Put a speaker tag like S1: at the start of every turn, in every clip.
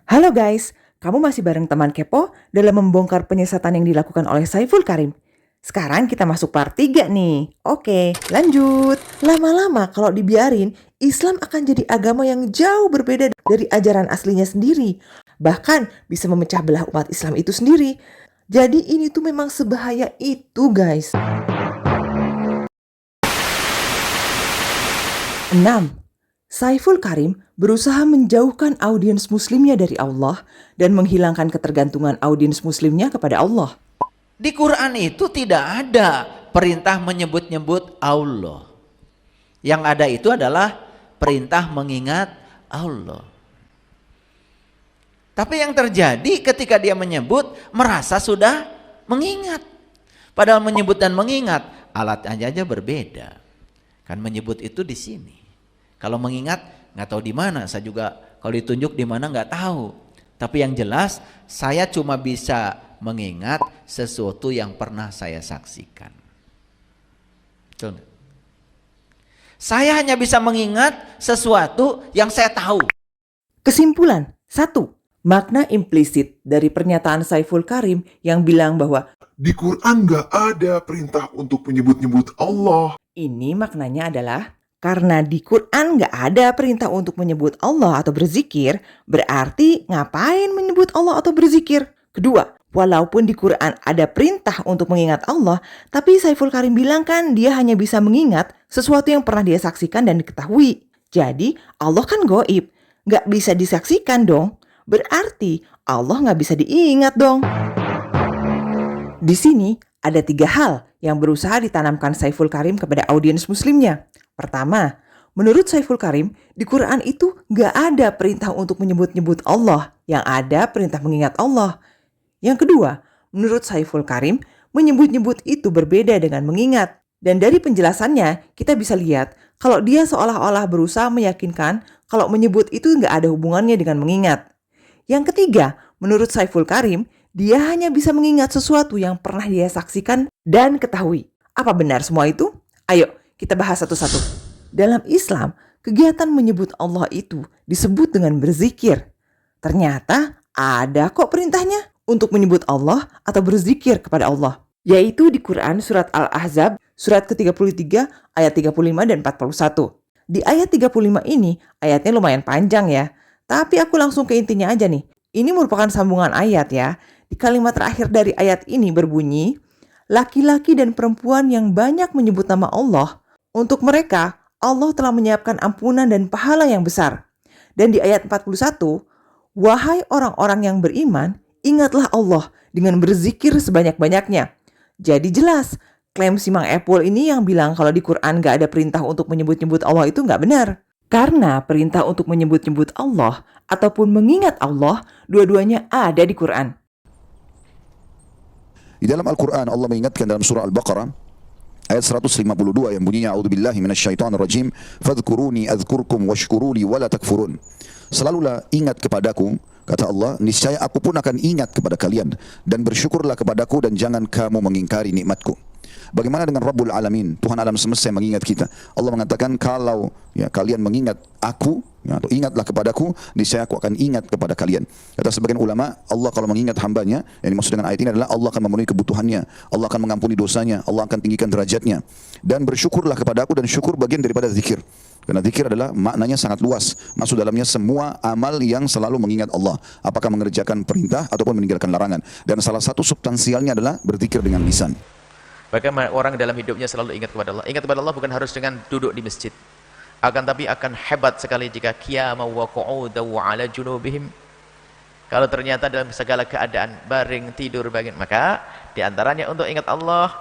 S1: Halo guys, kamu masih bareng teman Kepo dalam membongkar penyesatan yang dilakukan oleh Saiful Karim. Sekarang kita masuk part 3 nih. Oke, lanjut. Lama-lama kalau dibiarin, Islam akan jadi agama yang jauh berbeda dari ajaran aslinya sendiri. Bahkan bisa memecah belah umat Islam itu sendiri. Jadi ini tuh memang sebahaya itu guys. 6. Saiful Karim berusaha menjauhkan audiens muslimnya dari Allah dan menghilangkan ketergantungan audiens muslimnya kepada Allah.
S2: Di Quran itu tidak ada perintah menyebut-nyebut Allah. Yang ada itu adalah perintah mengingat Allah. Tapi yang terjadi ketika dia menyebut, merasa sudah mengingat. Padahal menyebut dan mengingat, alatnya aja berbeda. Kan menyebut itu di sini. Kalau mengingat, nggak tahu di mana. Saya juga kalau ditunjuk di mana nggak tahu. Tapi yang jelas, saya cuma bisa mengingat sesuatu yang pernah saya saksikan. Betul nggak? Saya hanya bisa mengingat sesuatu yang saya tahu.
S1: Kesimpulan 1. Makna implisit dari pernyataan Saiful Karim yang bilang bahwa
S3: Di Quran nggak ada perintah untuk menyebut-nyebut Allah.
S1: ini maknanya adalah karena di Quran nggak ada perintah untuk menyebut Allah atau berzikir, berarti ngapain menyebut Allah atau berzikir? Kedua, walaupun di Quran ada perintah untuk mengingat Allah, tapi Saiful Karim bilang kan dia hanya bisa mengingat sesuatu yang pernah dia saksikan dan diketahui. Jadi Allah kan goib, nggak bisa disaksikan dong. Berarti Allah nggak bisa diingat dong. Di sini ada 3 hal yang berusaha ditanamkan Saiful Karim kepada audiens muslimnya. Pertama, menurut Saiful Karim, di Quran itu nggak ada perintah untuk menyebut-nyebut Allah, yang ada perintah mengingat Allah. Yang kedua, menurut Saiful Karim, menyebut-nyebut itu berbeda dengan mengingat. Dan dari penjelasannya, kita bisa lihat kalau dia seolah-olah berusaha meyakinkan kalau menyebut itu nggak ada hubungannya dengan mengingat. Yang ketiga, menurut Saiful Karim, dia hanya bisa mengingat sesuatu yang pernah dia saksikan dan ketahui. Apa benar semua itu? Ayo, kita bahas satu-satu. Dalam Islam, kegiatan menyebut Allah itu disebut dengan berzikir. Ternyata ada kok perintahnya untuk menyebut Allah atau berzikir kepada Allah. Yaitu di Quran surat Al-Ahzab, surat ke-33, ayat 35 dan 41. Di ayat 35 ini, ayatnya lumayan panjang ya. Tapi aku langsung ke intinya aja nih. Ini merupakan sambungan ayat ya. Di kalimat terakhir dari ayat ini berbunyi, laki-laki dan perempuan yang banyak menyebut nama Allah, untuk mereka Allah telah menyiapkan ampunan dan pahala yang besar. Dan di ayat 41, wahai orang-orang yang beriman, ingatlah Allah dengan berzikir sebanyak-banyaknya. Jadi jelas, klaim si Mang Epul ini yang bilang kalau di Quran gak ada perintah untuk menyebut-nyebut Allah itu gak benar. Karena perintah untuk menyebut-nyebut Allah ataupun mengingat Allah, dua-duanya ada di Quran.
S4: Di dalam Al-Quran Allah mengingatkan dalam surah Al-Baqarah ayat 152 yang bunyinya a'udzubillahi minasyaitonirrajim fadhkuruni adzkurkum washkuruli wala takfurun. Selalulah ingat kepadaku, kata Allah, niscaya aku pun akan ingat kepada kalian, dan bersyukurlah kepadaku dan jangan kamu mengingkari nikmatku. Bagaimana dengan Rabbul Alamin, Tuhan alam semesta yang mengingat kita? Allah mengatakan kalau kalian mengingat aku, atau ingatlah kepadaku, niscaya aku akan ingat kepada kalian. Kata sebagian ulama, Allah kalau mengingat hambanya, yang dimaksud dengan ayat ini adalah Allah akan memenuhi kebutuhannya, Allah akan mengampuni dosanya, Allah akan tinggikan derajatnya. Dan bersyukurlah kepadaku, dan syukur bagian daripada zikir. Karena zikir adalah maknanya sangat luas, masuk dalamnya semua amal yang selalu mengingat Allah, apakah mengerjakan perintah ataupun meninggalkan larangan. Dan salah satu substansialnya adalah berzikir dengan lisan.
S5: Bagaimana orang dalam hidupnya selalu ingat kepada Allah. Ingat kepada Allah bukan harus dengan duduk di masjid. Tapi akan hebat sekali jika qiyama wa qu'uda wa ala junubihim. Kalau ternyata dalam segala keadaan baring tidur bagian, maka diantaranya untuk ingat Allah,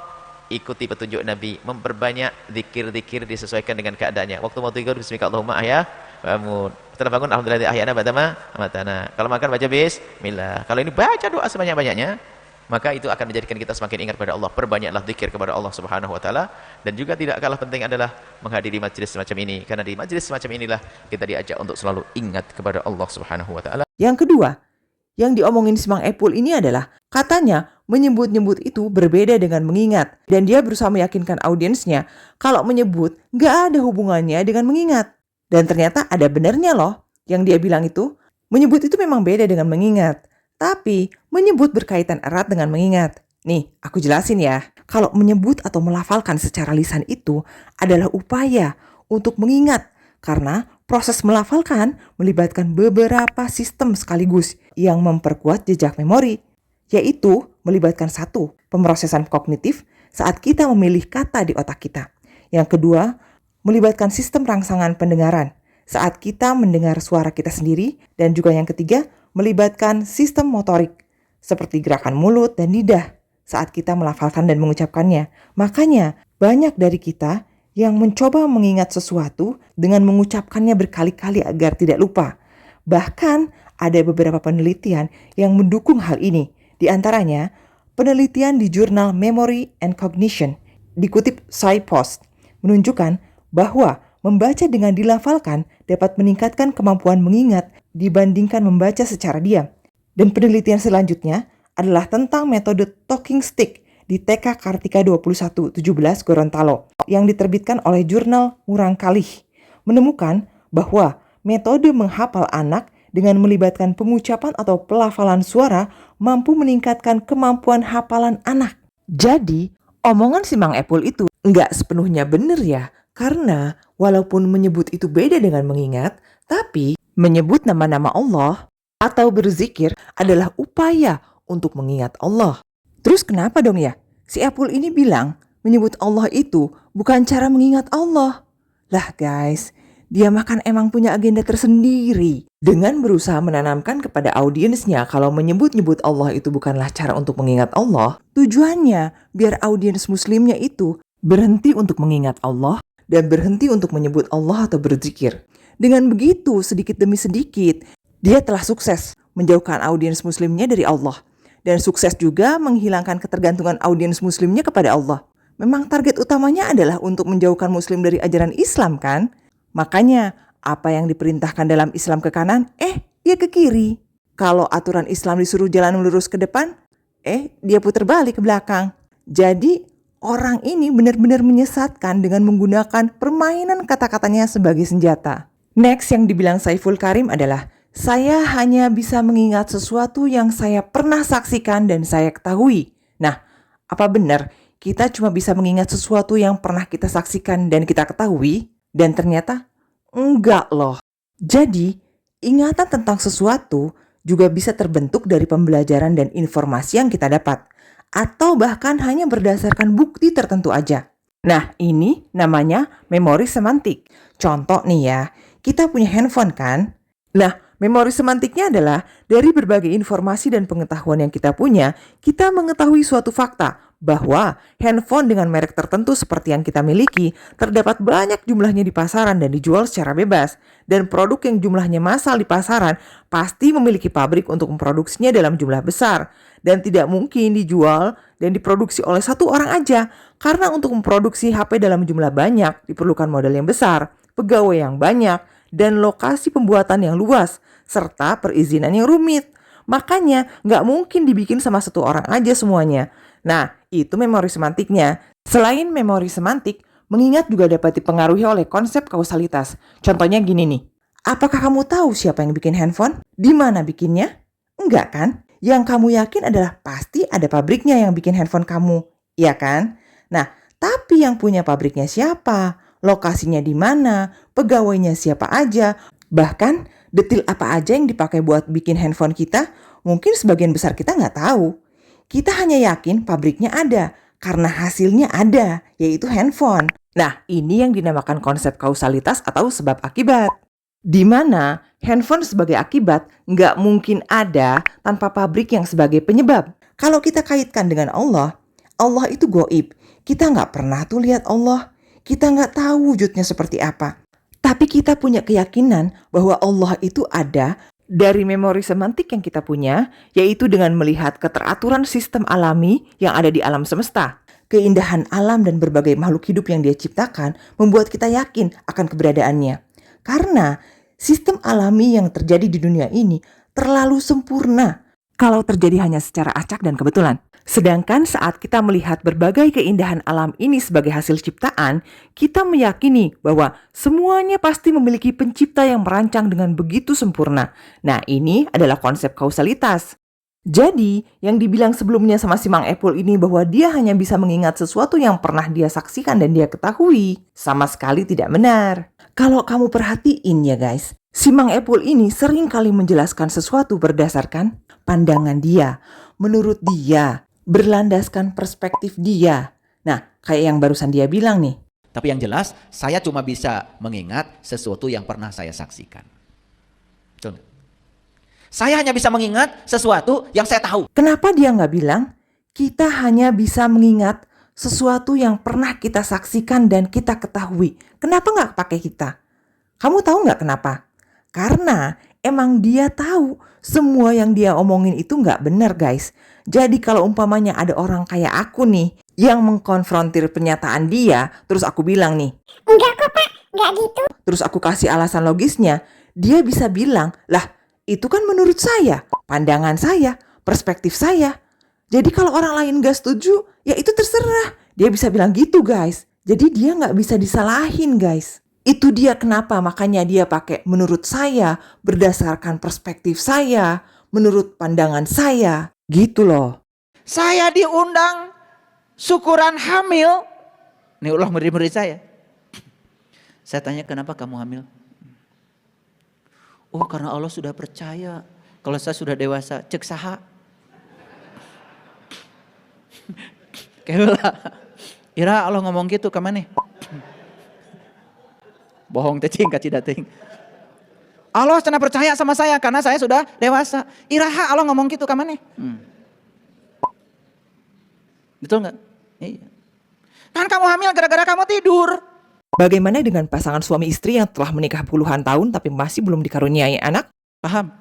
S5: ikuti petunjuk Nabi, memperbanyak zikir-zikir disesuaikan dengan keadaannya. Waktu mau tidur bismika Allahumma ahya bangun. Setelah bangun alhamdulillah ahyana ba'dama amatana. Kalau makan baca bismillah. Kalau ini baca doa sebanyak-banyaknya, maka itu akan menjadikan kita semakin ingat kepada Allah. Perbanyaklah zikir kepada Allah Subhanahu wa taala, dan juga tidak kalah penting adalah menghadiri majelis semacam ini, karena di majelis semacam inilah kita diajak untuk selalu ingat kepada Allah Subhanahu wa taala.
S1: Yang kedua, yang diomongin si Mang Epul ini adalah katanya menyebut-nyebut itu berbeda dengan mengingat, dan dia berusaha meyakinkan audiensnya kalau menyebut gak ada hubungannya dengan mengingat. Dan ternyata ada benarnya loh yang dia bilang itu. Menyebut itu memang beda dengan mengingat, tapi menyebut berkaitan erat dengan mengingat. Nih, aku jelasin ya. Kalau menyebut atau melafalkan secara lisan itu adalah upaya untuk mengingat, karena proses melafalkan melibatkan beberapa sistem sekaligus yang memperkuat jejak memori, yaitu melibatkan satu, pemrosesan kognitif saat kita memilih kata di otak kita. Yang kedua, melibatkan sistem rangsangan pendengaran saat kita mendengar suara kita sendiri. Dan juga yang ketiga, melibatkan sistem motorik seperti gerakan mulut dan lidah saat kita melafalkan dan mengucapkannya. Makanya banyak dari kita yang mencoba mengingat sesuatu dengan mengucapkannya berkali-kali agar tidak lupa. Bahkan ada beberapa penelitian yang mendukung hal ini. Di antaranya, penelitian di jurnal Memory and Cognition, dikutip SciPost, menunjukkan bahwa membaca dengan dilafalkan dapat meningkatkan kemampuan mengingat dibandingkan membaca secara diam. Dan penelitian selanjutnya adalah tentang metode talking stick di TK Kartika 2117 Gorontalo yang diterbitkan oleh jurnal Murang Kalih, menemukan bahwa metode menghafal anak dengan melibatkan pengucapan atau pelafalan suara mampu meningkatkan kemampuan hafalan anak. Jadi, omongan si Mang Epul itu nggak sepenuhnya benar ya, karena walaupun menyebut itu beda dengan mengingat, tapi menyebut nama-nama Allah atau berzikir adalah upaya untuk mengingat Allah. Terus kenapa dong ya? Si Epul ini bilang menyebut Allah itu bukan cara mengingat Allah. Lah guys, dia makan emang punya agenda tersendiri. Dengan berusaha menanamkan kepada audiensnya kalau menyebut-nyebut Allah itu bukanlah cara untuk mengingat Allah, tujuannya biar audiens muslimnya itu berhenti untuk mengingat Allah dan berhenti untuk menyebut Allah atau berzikir. Dengan begitu, sedikit demi sedikit, dia telah sukses menjauhkan audiens muslimnya dari Allah. Dan sukses juga menghilangkan ketergantungan audiens muslimnya kepada Allah. Memang target utamanya adalah untuk menjauhkan muslim dari ajaran Islam kan? Makanya apa yang diperintahkan dalam Islam ke kanan, dia ke kiri. Kalau aturan Islam disuruh jalan lurus ke depan, dia putar balik ke belakang. Jadi orang ini benar-benar menyesatkan dengan menggunakan permainan kata-katanya sebagai senjata. Next yang dibilang Saiful Karim adalah, saya hanya bisa mengingat sesuatu yang saya pernah saksikan dan saya ketahui. Nah, apa benar kita cuma bisa mengingat sesuatu yang pernah kita saksikan dan kita ketahui? Dan ternyata enggak loh. Jadi, ingatan tentang sesuatu juga bisa terbentuk dari pembelajaran dan informasi yang kita dapat. Atau bahkan hanya berdasarkan bukti tertentu aja. Nah, ini namanya memori semantik. Contoh nih ya, kita punya handphone kan? Nah, memori semantiknya adalah dari berbagai informasi dan pengetahuan yang kita punya, kita mengetahui suatu fakta bahwa handphone dengan merek tertentu seperti yang kita miliki terdapat banyak jumlahnya di pasaran dan dijual secara bebas. Dan produk yang jumlahnya massal di pasaran pasti memiliki pabrik untuk memproduksinya dalam jumlah besar. Dan tidak mungkin dijual dan diproduksi oleh satu orang aja. Karena untuk memproduksi HP dalam jumlah banyak diperlukan modal yang besar, pegawai yang banyak, dan lokasi pembuatan yang luas, serta perizinan yang rumit. Makanya nggak mungkin dibikin sama satu orang aja semuanya. Nah, itu memori semantiknya. Selain memori semantik, mengingat juga dapat dipengaruhi oleh konsep kausalitas. Contohnya gini nih, apakah kamu tahu siapa yang bikin handphone? Di mana bikinnya? Enggak kan? Yang kamu yakin adalah pasti ada pabriknya yang bikin handphone kamu, iya kan? Nah, tapi yang punya pabriknya siapa? Lokasinya di mana, pegawainya siapa aja, bahkan detil apa aja yang dipakai buat bikin handphone kita, mungkin sebagian besar kita nggak tahu. Kita hanya yakin pabriknya ada, karena hasilnya ada, yaitu handphone. Nah, ini yang dinamakan konsep kausalitas atau sebab akibat. Di mana handphone sebagai akibat nggak mungkin ada tanpa pabrik yang sebagai penyebab. Kalau kita kaitkan dengan Allah, Allah itu goib. Kita nggak pernah tuh lihat Allah. Kita nggak tahu wujudnya seperti apa. Tapi kita punya keyakinan bahwa Allah itu ada dari memori semantik yang kita punya, yaitu dengan melihat keteraturan sistem alami yang ada di alam semesta. Keindahan alam dan berbagai makhluk hidup yang dia ciptakan membuat kita yakin akan keberadaannya. Karena sistem alami yang terjadi di dunia ini terlalu sempurna. kalau terjadi hanya secara acak dan kebetulan. Sedangkan saat kita melihat berbagai keindahan alam ini sebagai hasil ciptaan, kita meyakini bahwa semuanya pasti memiliki pencipta yang merancang dengan begitu sempurna. Nah, ini adalah konsep kausalitas. Jadi, yang dibilang sebelumnya sama si Mang Epul ini bahwa dia hanya bisa mengingat sesuatu yang pernah dia saksikan dan dia ketahui, sama sekali tidak benar. Kalau kamu perhatiin ya guys, si Mang Epul ini sering kali menjelaskan sesuatu berdasarkan pandangan dia, menurut dia, berlandaskan perspektif dia. Nah, kayak yang barusan dia bilang nih.
S2: Tapi yang jelas, saya cuma bisa mengingat sesuatu yang pernah saya saksikan. Betul nggak? Saya hanya bisa mengingat sesuatu yang saya tahu.
S1: Kenapa dia nggak bilang, kita hanya bisa mengingat sesuatu yang pernah kita saksikan dan kita ketahui? Kenapa nggak pakai kita? Kamu tahu nggak kenapa? Karena emang dia tahu semua yang dia omongin itu nggak benar guys. Jadi kalau umpamanya ada orang kayak aku nih yang mengkonfrontir pernyataan dia, terus aku bilang nih,
S6: Enggak kok Pak, enggak gitu.
S1: terus aku kasih alasan logisnya, dia bisa bilang, lah itu kan menurut saya, pandangan saya, perspektif saya. Jadi kalau orang lain gak setuju, ya itu terserah. Dia bisa bilang gitu guys. Jadi dia gak bisa disalahin guys. Itu dia kenapa makanya dia pakai menurut saya, berdasarkan perspektif saya, menurut pandangan saya. Gitu loh.
S2: Saya diundang syukuran hamil. Nih ulah murid-murid saya. Saya tanya, kenapa kamu hamil? Oh, karena Allah sudah percaya. Kalau saya sudah dewasa, cek saha. Kayak Ira Allah ngomong gitu ke mana? Bohong tecing kacidat teuing. Allah cenah percaya sama saya karena saya sudah dewasa. Iraha Allah ngomong gitu ke mana? Betul nggak? Iya. Kan kamu hamil gara-gara kamu tidur.
S1: Bagaimana dengan pasangan suami istri yang telah menikah puluhan tahun tapi masih belum dikaruniai anak?
S2: Paham?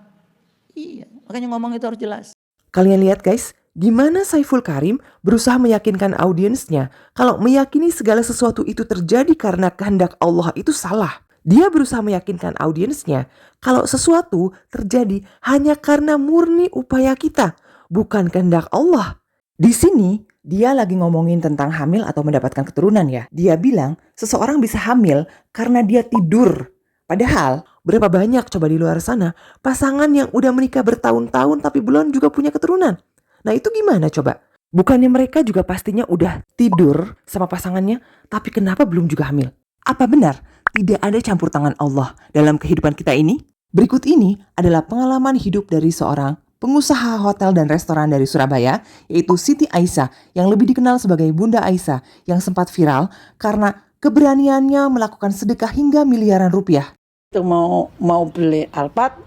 S2: Iya, makanya ngomong itu harus jelas.
S1: Kalian lihat guys, gimana Saiful Karim berusaha meyakinkan audiensnya kalau meyakini segala sesuatu itu terjadi karena kehendak Allah itu salah. Dia berusaha meyakinkan audiensnya kalau sesuatu terjadi hanya karena murni upaya kita, bukan kehendak Allah. Di sini, dia lagi ngomongin tentang hamil atau mendapatkan keturunan ya. Dia bilang seseorang bisa hamil karena dia tidur. Padahal berapa banyak coba di luar sana pasangan yang udah menikah bertahun-tahun tapi belum juga punya keturunan. Nah itu gimana coba? Bukannya mereka juga pastinya udah tidur sama pasangannya, tapi kenapa belum juga hamil? Apa benar tidak ada campur tangan Allah dalam kehidupan kita ini? Berikut ini adalah pengalaman hidup dari seorang pengusaha hotel dan restoran dari Surabaya, yaitu Siti Aisyah yang lebih dikenal sebagai Bunda Aisyah yang sempat viral karena keberaniannya melakukan sedekah hingga miliaran rupiah.
S7: Itu mau beli Alphard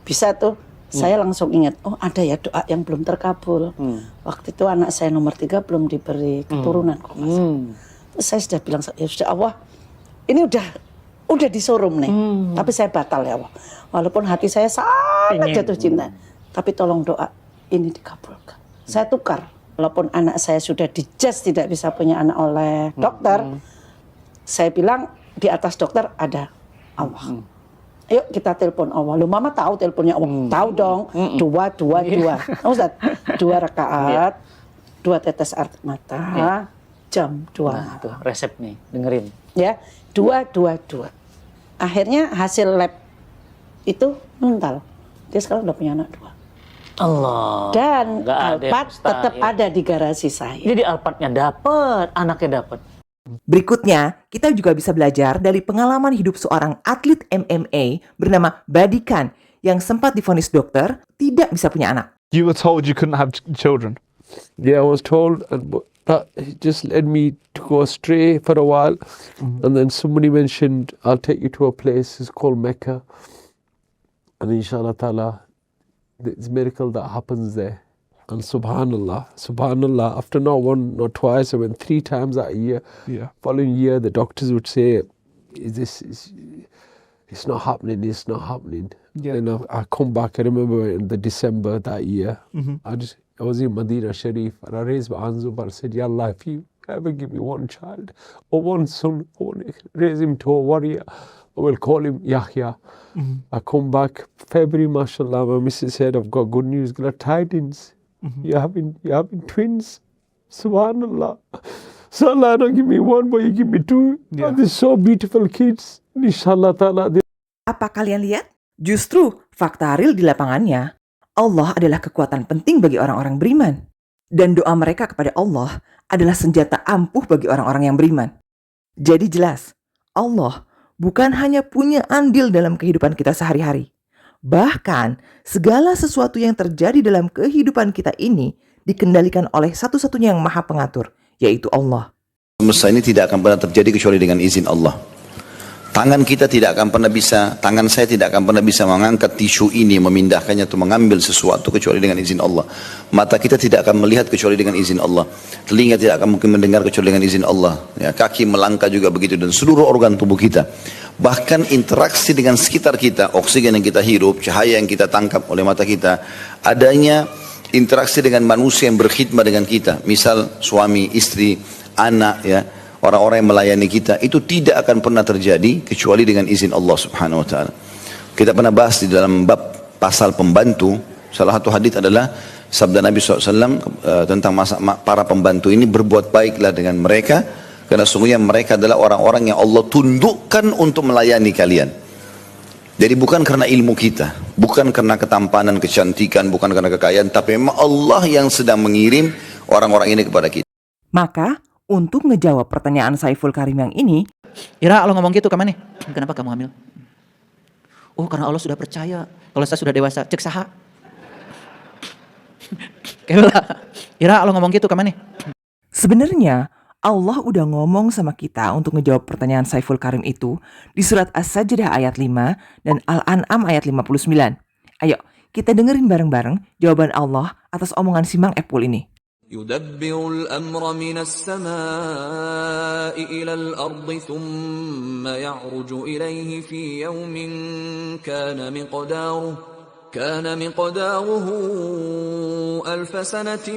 S7: bisa tuh. Saya langsung ingat, oh ada ya doa yang belum terkabul. Waktu itu anak saya nomor 3 belum diberi keturunan kok Mas. Terus saya sudah bilang, ya sudah Allah, ini udah di showroom nih. Tapi saya batal ya Allah. Walaupun hati saya sangat jatuh cinta. Tapi tolong doa ini dikabulkan. Saya tukar. Walaupun anak saya sudah dijudge tidak bisa punya anak oleh dokter. Saya bilang di atas dokter ada Allah. Ayo kita telepon Allah. Lu mama tahu teleponnya Allah. Tahu dong. 2. Ustaz, 2 rakaat, 2 tetes air mata, jam 2.
S8: Nah, tuh resep nih, dengerin.
S7: Ya, 2. Akhirnya hasil lab itu mental. Dia sekarang udah punya anak 2.
S8: Allah.
S7: Dan
S8: Nggak ada
S7: Alphard
S8: yang
S7: tetap
S8: mustahil.
S7: ada di garasi saya.
S8: Jadi Alphardnya dapat, anaknya dapat.
S1: Berikutnya, kita juga bisa belajar dari pengalaman hidup seorang atlet MMA bernama Badikan yang sempat divonis dokter tidak bisa punya anak.
S9: You were told you couldn't have children.
S10: Yeah, I was told, but it just led me to go astray for a while. And then somebody mentioned, I'll take you to a place, it's called Mecca. And inshallah ta'ala, there's a miracle that happens there. And subhanallah, after not 1 or twice, I went 3 times that year.
S9: Yeah.
S10: Following year, the doctors would say, it's not happening, it's not happening.
S9: Yeah.
S10: And I come back, I remember in the December that year, I was in Medina Sharif, and I raised my hands up and I said, Ya Allah, if you ever give me 1 child or 1 son, I want to raise him to a warrior. I will call him Yahya. I come back February, mashallah, my missus said, I've got good news, glad tidings. You're having twins. Subhanallah. So Allah don't give me one, but you give me two. Yeah. They're so beautiful kids. Inshallah ta'ala.
S1: Apa kalian lihat? Justru fakta real di lapangannya, Allah adalah kekuatan penting bagi orang-orang beriman. Dan doa mereka kepada Allah adalah senjata ampuh bagi orang-orang yang beriman. Jadi jelas, Allah bukan hanya punya andil dalam kehidupan kita sehari-hari. Bahkan segala sesuatu yang terjadi dalam kehidupan kita ini dikendalikan oleh satu-satunya yang maha pengatur, yaitu Allah.
S4: Semesta ini tidak akan pernah terjadi kecuali dengan izin Allah. Tangan kita tidak akan pernah bisa, tangan saya tidak akan pernah bisa mengangkat tisu ini, memindahkannya atau mengambil sesuatu kecuali dengan izin Allah. Mata kita tidak akan melihat kecuali dengan izin Allah. Telinga tidak akan mungkin mendengar kecuali dengan izin Allah. Ya, kaki melangkah juga begitu, dan seluruh organ tubuh kita. Bahkan interaksi dengan sekitar kita, oksigen yang kita hirup, cahaya yang kita tangkap oleh mata kita, adanya interaksi dengan manusia yang berkhidmat dengan kita, misal suami, istri, anak, ya, orang-orang yang melayani kita, itu tidak akan pernah terjadi kecuali dengan izin Allah Subhanahu wa taala. Kita pernah bahas di dalam bab pasal pembantu, salah satu hadis adalah sabda Nabi SAW tentang para pembantu ini, berbuat baiklah dengan mereka karena sungguhnya mereka adalah orang-orang yang Allah tundukkan untuk melayani kalian. Jadi bukan karena ilmu kita, bukan karena ketampanan, kecantikan, bukan karena kekayaan, tapi memang Allah yang sedang mengirim orang-orang ini kepada kita.
S1: Maka untuk ngejawab pertanyaan Saiful Karim yang ini,
S2: Ira, Allah ngomong gitu kemana? Kenapa kamu hamil? Oh, karena Allah sudah percaya kalau saya sudah dewasa. Cek saha. Ira, Allah ngomong gitu kemana?
S1: sebenarnya Allah udah ngomong sama kita untuk ngejawab pertanyaan Saiful Karim itu di surat As-Sajdah ayat 5 dan Al-An'am ayat 59. Ayo, kita dengerin bareng-bareng jawaban Allah atas omongan si Mang Epul ini.
S11: يدبر الأمر من السماء إلى الأرض ثم يعرج إليه في يوم كان مقداره 1000 سنة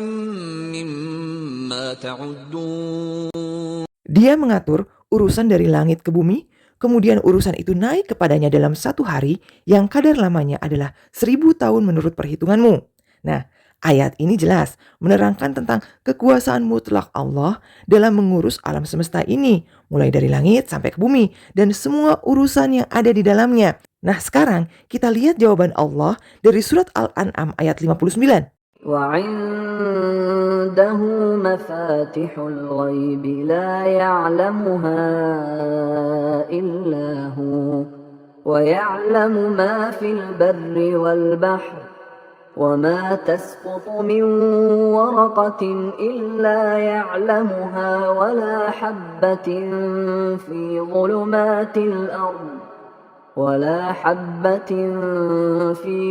S11: مما تعدون.
S1: Dia mengatur urusan dari langit ke bumi, kemudian urusan itu naik kepadanya dalam satu hari yang kadar lamanya adalah 1000 tahun menurut perhitunganmu. Nah, ayat ini jelas menerangkan tentang kekuasaan mutlak Allah dalam mengurus alam semesta ini, mulai dari langit sampai ke bumi dan semua urusan yang ada di dalamnya. Nah, sekarang kita lihat jawaban Allah dari surat Al-An'am ayat 59.
S7: وعنده مفاتح الغيب لا يعلمها إلا هو ويعلم ما في البر والبحر وما تسقط من ورقة إلا يعلمها ولا حبة في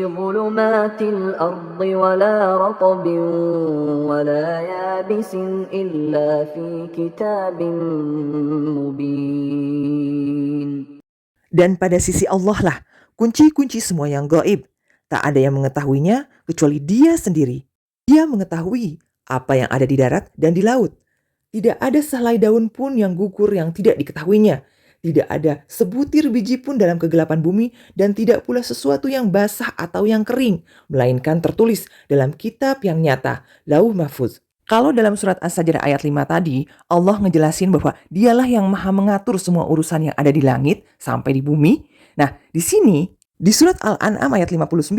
S7: ظلمات الأرض ولا رطب ولا يابس إلا في كتاب مبين.
S1: Dan pada sisi Allah lah kunci-kunci semua yang gaib. Tak ada yang mengetahuinya kecuali Dia sendiri. Dia mengetahui apa yang ada di darat dan di laut. Tidak ada sehelai daun pun yang gugur yang tidak diketahuinya. Tidak ada sebutir biji pun dalam kegelapan bumi dan tidak pula sesuatu yang basah atau yang kering, melainkan tertulis dalam kitab yang nyata, Lauh Mahfuz. Kalau dalam surat As-Sajdah ayat 5 tadi, Allah ngejelasin bahwa Dialah yang maha mengatur semua urusan yang ada di langit sampai di bumi. Nah, di sini, di surat Al-An'am ayat 59,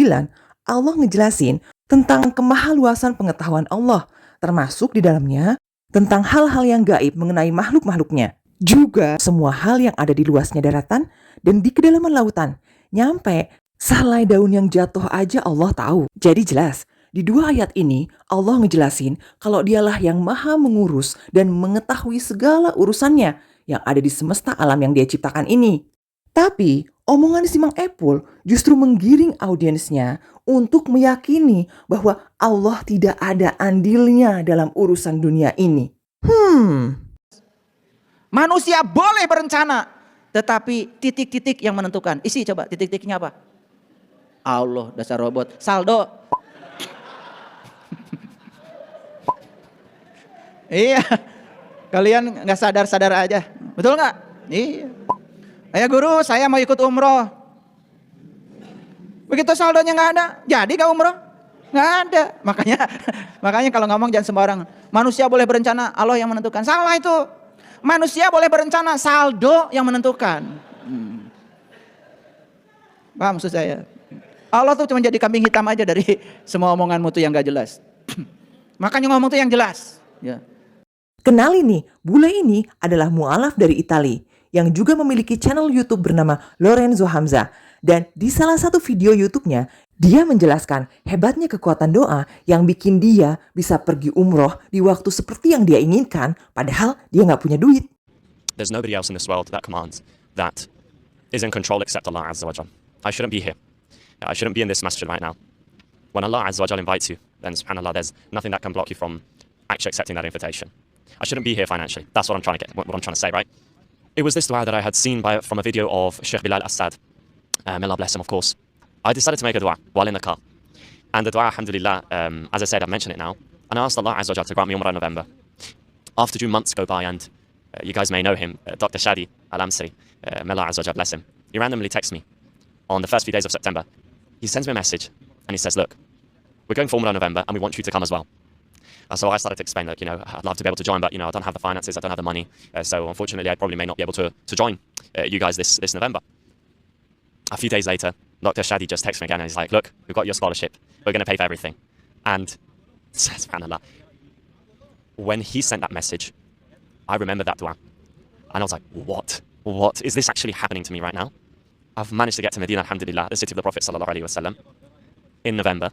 S1: Allah ngejelasin tentang kemahaluasan pengetahuan Allah, termasuk di dalamnya tentang hal-hal yang gaib mengenai makhluk-makhluknya. Juga semua hal yang ada di luasnya daratan dan di kedalaman lautan. Nyampe sehelai daun yang jatuh aja Allah tahu. Jadi jelas, di dua ayat ini Allah ngejelasin kalau Dialah yang maha mengurus dan mengetahui segala urusannya yang ada di semesta alam yang Dia ciptakan ini. Tapi omongan si Mang Epul justru menggiring audiensnya untuk meyakini bahwa Allah tidak ada andilnya dalam urusan dunia ini.
S2: Manusia boleh berencana, tetapi titik-titik yang menentukan. Isi coba titik-titiknya apa? Allah, dasar robot. Saldo. Iya, kalian nggak sadar-sadar aja, betul nggak? Iya.
S12: "Ayah guru, saya mau ikut umroh." Begitu saldonya nggak ada, jadi nggak umroh? Nggak ada. Makanya kalau ngomong jangan sembarang. Manusia boleh berencana, Allah yang menentukan. Salah itu. Manusia boleh berencana, saldo yang menentukan. Paham maksud saya? Allah tuh cuma jadi kambing hitam aja dari semua omonganmu tuh yang gak jelas. Makanya ngomong tuh yang jelas. Ya.
S1: Kenali nih, bule ini adalah mu'alaf dari Italia yang juga memiliki channel YouTube bernama Lorenzo Hamza. Dan di salah satu video YouTube-nya, dia menjelaskan hebatnya kekuatan doa yang bikin dia bisa pergi umroh di waktu seperti yang dia inginkan, padahal dia nggak punya duit.
S13: There's nobody else in this world that commands, that is in control except Allah Azza wa Jal. I shouldn't be here. I shouldn't be in this masjid right now. When Allah Azza wa Jal invites you, then subhanAllah, there's nothing that can block you from actually accepting that invitation. I shouldn't be here financially. That's what I'm trying to say, right? It was this dua that I had seen from a video of Sheikh Bilal Assad. May Allah bless him, of course. I decided to make a dua while in the car. And the dua, alhamdulillah, as I said, I mentioned it now. And I asked Allah Azza wa Jal to grant me Umrah in November. After 2 months go by, and you guys may know him, Dr. Shadi Al-Amsari, may Allah Azza wa Jal bless him. He randomly texts me on the first few days of September. He sends me a message and he says, look, we're going for Umrah in November and we want you to come as well. So I started to explain that, I'd love to be able to join, but, I don't have the finances, I don't have the money. So unfortunately, I probably may not be able to join you guys this November. A few days later, Dr. Shadi just texts me again and he's like, look, we've got your scholarship. We're going to pay for everything. And, subhanAllah, when he sent that message, I remembered that dua. And I was like, what? What? Is this actually happening to me right now? I've managed to get to Medina, alhamdulillah, the city of the Prophet sallallahu alaihi wasallam, in November,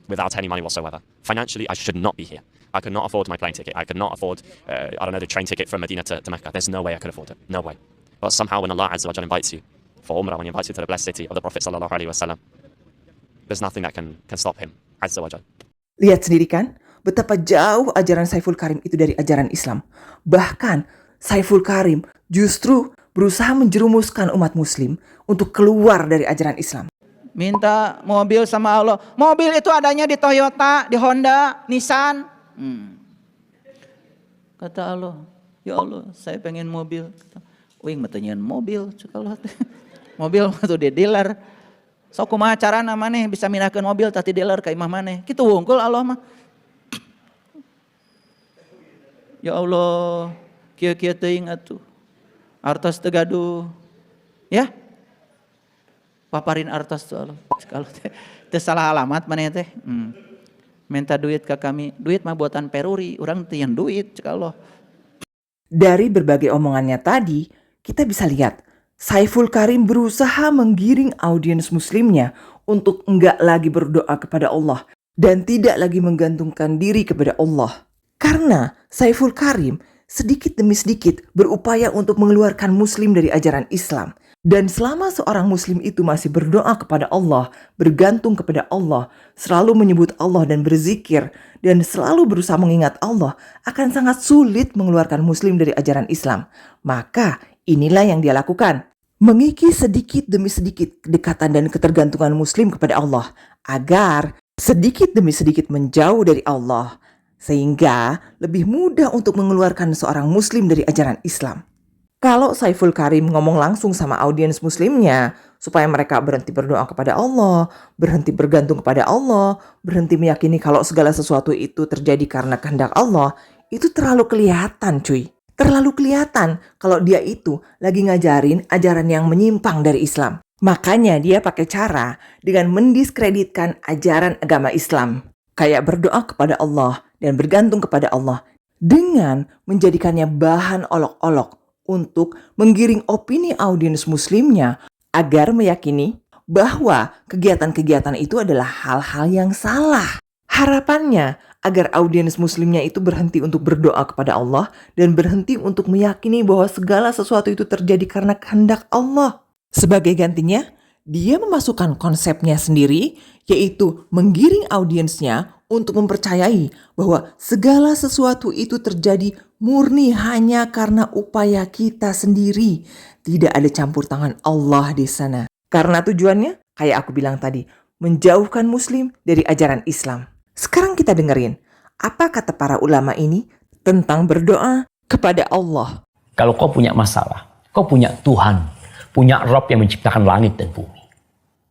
S13: without any money whatsoever. Financially, I should not be here. I could not afford my plane ticket. I could not afford, the train ticket from Medina to Mecca. There's no way I could afford it. No way. But somehow when Allah Azza wa Jalla invites you for Umrah, when he invites you to the blessed city of the Prophet sallallahu alaihi wasallam, there's nothing that can stop him, Azza wa Jalla.
S1: Lihat sendiri kan, betapa jauh ajaran Saiful Karim itu dari ajaran Islam. Bahkan, Saiful Karim justru berusaha menjerumuskan umat muslim untuk keluar dari ajaran Islam.
S12: Minta mobil sama Allah. Mobil itu adanya di Toyota, di Honda, Nissan. Kata Allah, ya Allah, saya pengen mobil. Uing matenyeun mobil, Allah. Mobil itu di dealer. Sok kumaha carana maneh bisa minahkeun mobil tadi dealer ka imah maneh. Kitu wungkul Allah mah. Ya Allah, kieu-kieu teuing atuh. Artos teu gaduh. Ya. Paparin artos tuh Allah. Kalau teu salah alamat maneh teh. Minta duit ke kami. Duit mah buatan peruri, urang teu yang duit cek Allah.
S1: Dari berbagai omongannya tadi, kita bisa lihat Saiful Karim berusaha menggiring audiens muslimnya untuk enggak lagi berdoa kepada Allah dan tidak lagi menggantungkan diri kepada Allah. Karena Saiful Karim sedikit demi sedikit berupaya untuk mengeluarkan muslim dari ajaran Islam. Dan selama seorang muslim itu masih berdoa kepada Allah, bergantung kepada Allah, selalu menyebut Allah dan berzikir, dan selalu berusaha mengingat Allah, akan sangat sulit mengeluarkan muslim dari ajaran Islam. Maka inilah yang dia lakukan. Mengikis sedikit demi sedikit kedekatan dan ketergantungan muslim kepada Allah, agar sedikit demi sedikit menjauh dari Allah, sehingga lebih mudah untuk mengeluarkan seorang muslim dari ajaran Islam. Kalau Saiful Karim ngomong langsung sama audiens muslimnya, supaya mereka berhenti berdoa kepada Allah, berhenti bergantung kepada Allah, berhenti meyakini kalau segala sesuatu itu terjadi karena kehendak Allah, itu terlalu kelihatan cuy. Terlalu kelihatan kalau dia itu lagi ngajarin ajaran yang menyimpang dari Islam. Makanya dia pakai cara dengan mendiskreditkan ajaran agama Islam. Kayak berdoa kepada Allah dan bergantung kepada Allah dengan menjadikannya bahan olok-olok untuk menggiring opini audiens muslimnya agar meyakini bahwa kegiatan-kegiatan itu adalah hal-hal yang salah. Harapannya agar audiens muslimnya itu berhenti untuk berdoa kepada Allah dan berhenti untuk meyakini bahwa segala sesuatu itu terjadi karena kehendak Allah. Sebagai gantinya, dia memasukkan konsepnya sendiri, yaitu menggiring audiensnya untuk mempercayai bahwa segala sesuatu itu terjadi murni hanya karena upaya kita sendiri. Tidak ada campur tangan Allah di sana. Karena tujuannya, kayak aku bilang tadi, menjauhkan muslim dari ajaran Islam. Sekarang kita dengerin, apa kata para ulama ini tentang berdoa kepada Allah.
S14: Kalau kau punya masalah, kau punya Tuhan, punya Rabb yang menciptakan langit dan bumi.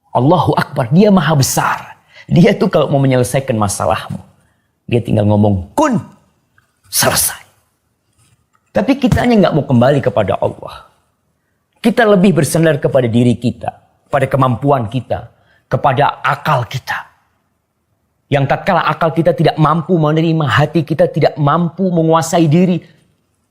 S14: Allahu Akbar, dia maha besar. Dia tuh kalau mau menyelesaikan masalahmu, dia tinggal ngomong kun, selesai. Tapi kitanya nggak mau kembali kepada Allah. Kita lebih bersandar kepada diri kita, pada kemampuan kita, kepada akal kita. Yang tatkala akal kita tidak mampu menerima, hati kita tidak mampu menguasai diri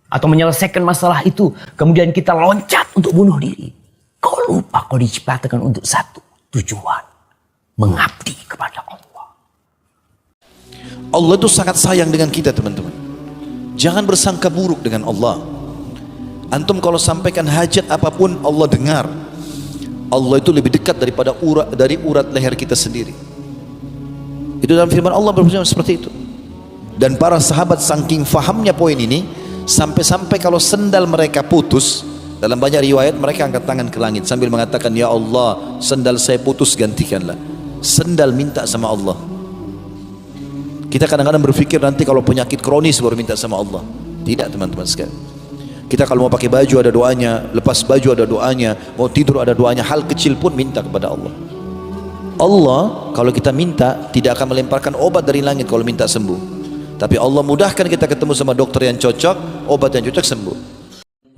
S14: atau menyelesaikan masalah itu, kemudian kita loncat untuk bunuh diri. Kau lupa kau diciptakan untuk satu tujuan, mengabdi kepada Allah.
S4: Allah itu sangat sayang dengan kita, teman-teman. Jangan bersangka buruk dengan Allah. Antum kalau sampaikan hajat apapun, Allah dengar. Allah itu lebih dekat daripada urat leher kita sendiri. Itu dalam firman Allah berfirman seperti itu. Dan para sahabat saking fahamnya poin ini, sampai-sampai kalau sendal mereka putus, dalam banyak riwayat mereka angkat tangan ke langit sambil mengatakan, ya Allah, sendal saya putus, gantikanlah. Sendal minta sama Allah. Kita kadang-kadang berpikir nanti kalau penyakit kronis baru minta sama Allah. Tidak, teman-teman sekalian. Kita kalau mau pakai baju ada doanya, lepas baju ada doanya, mau tidur ada doanya, hal kecil pun minta kepada Allah. Allah kalau kita minta tidak akan melemparkan obat dari langit kalau minta sembuh. Tapi Allah mudahkan kita ketemu sama dokter yang cocok, obat yang cocok, sembuh.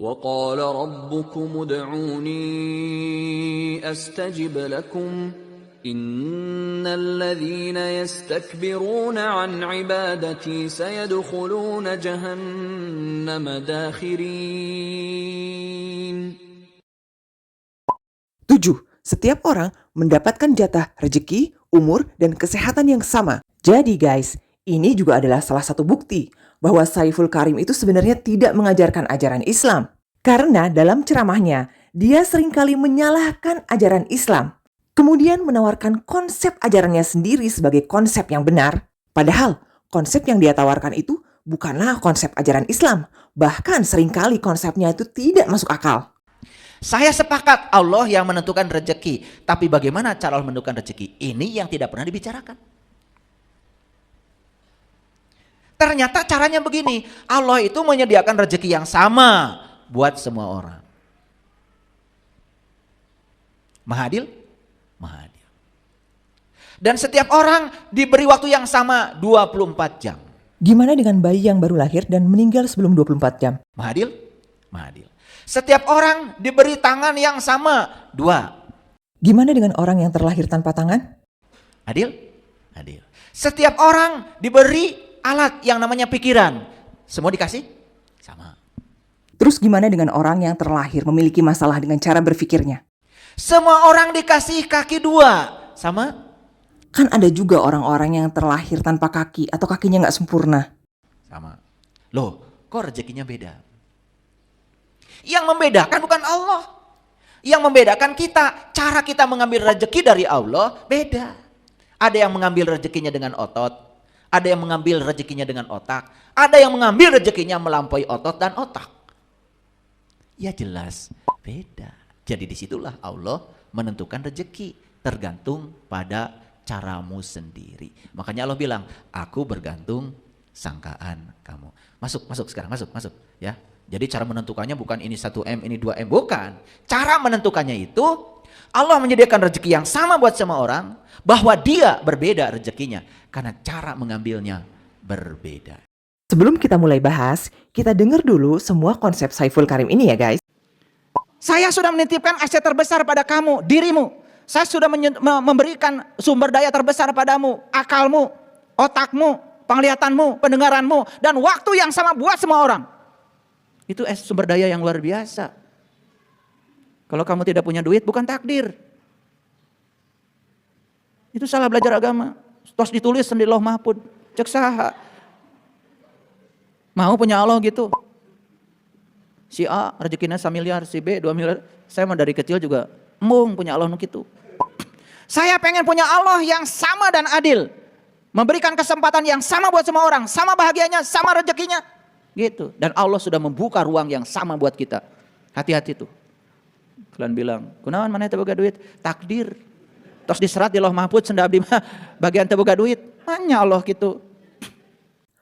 S11: وَقَالَ رَبُّكُمُ ادْعُونِي أَسْتَجِبْ لَكُمْ إِنَّ الَّذِينَ يَسْتَكْبِرُونَ عَنْ عِبَادَتِي سَيَدْخُلُونَ جَهَنَّمَ دَاخِرِينَ.
S1: 7. Setiap orang mendapatkan jatah rezeki, umur, dan kesehatan yang sama. Jadi guys, ini juga adalah salah satu bukti bahwa Saiful Karim itu sebenarnya tidak mengajarkan ajaran Islam. Karena dalam ceramahnya, dia seringkali menyalahkan ajaran Islam. Kemudian menawarkan konsep ajarannya sendiri sebagai konsep yang benar. Padahal konsep yang dia tawarkan itu bukanlah konsep ajaran Islam. Bahkan seringkali konsepnya itu tidak masuk akal.
S2: Saya sepakat Allah yang menentukan rezeki. Tapi bagaimana cara Allah menentukan rezeki? Ini yang tidak pernah dibicarakan. Ternyata caranya begini. Allah itu menyediakan rezeki yang sama buat semua orang. Maha adil? Maha adil. Dan setiap orang diberi waktu yang sama 24 jam.
S1: Gimana dengan bayi yang baru lahir dan meninggal sebelum 24 jam?
S2: Maha adil? Maha adil. Setiap orang diberi tangan yang sama 2.
S1: Gimana dengan orang yang terlahir tanpa tangan?
S2: Adil? Adil. Setiap orang diberi alat yang namanya pikiran. Semua dikasih? Sama.
S1: Terus gimana dengan orang yang terlahir memiliki masalah dengan cara berpikirnya?
S2: Semua orang dikasih kaki 2. Sama?
S1: Kan ada juga orang-orang yang terlahir tanpa kaki atau kakinya nggak sempurna.
S2: Sama. Loh, kok rezekinya beda? Yang membedakan bukan Allah. Yang membedakan kita. Cara kita mengambil rezeki dari Allah beda. Ada yang mengambil rezekinya dengan otot. Ada yang mengambil rezekinya dengan otak. Ada yang mengambil rezekinya melampaui otot dan otak. Ya jelas beda. Jadi disitulah Allah menentukan rezeki. Tergantung pada caramu sendiri. Makanya Allah bilang, aku bergantung sangkaan kamu. Masuk sekarang, masuk. Ya. Jadi cara menentukannya bukan ini 1M, ini 2M. Bukan. Cara menentukannya itu, Allah menyediakan rezeki yang sama buat semua orang, bahwa dia berbeda rezekinya. Karena cara mengambilnya berbeda.
S1: Sebelum kita mulai bahas, kita dengar dulu semua konsep Saiful Karim ini ya guys.
S12: Saya sudah menitipkan aset terbesar pada kamu, dirimu. Saya sudah memberikan sumber daya terbesar padamu, akalmu, otakmu, penglihatanmu, pendengaranmu, dan waktu yang sama buat semua orang. Itu sumber daya yang luar biasa. Kalau kamu tidak punya duit, bukan takdir. Itu salah belajar agama. Terus ditulis di Lauh Mahfud. Cek saha. Mau punya Allah gitu. Si A rezekinya 1 miliar, si B 2 miliar. Saya mah dari kecil juga embung punya Allah gitu. Saya pengen punya Allah yang sama dan adil. Memberikan kesempatan yang sama buat semua orang. Sama bahagianya, sama rezekinya. Gitu. Dan Allah sudah membuka ruang yang sama buat kita. Hati-hati tuh. Kalian bilang, kunaon mana teu boga duit? Takdir. Terus diserat di Lauh Mahfud senda abdi mah bagian teu boga duit. Hanya Allah gitu.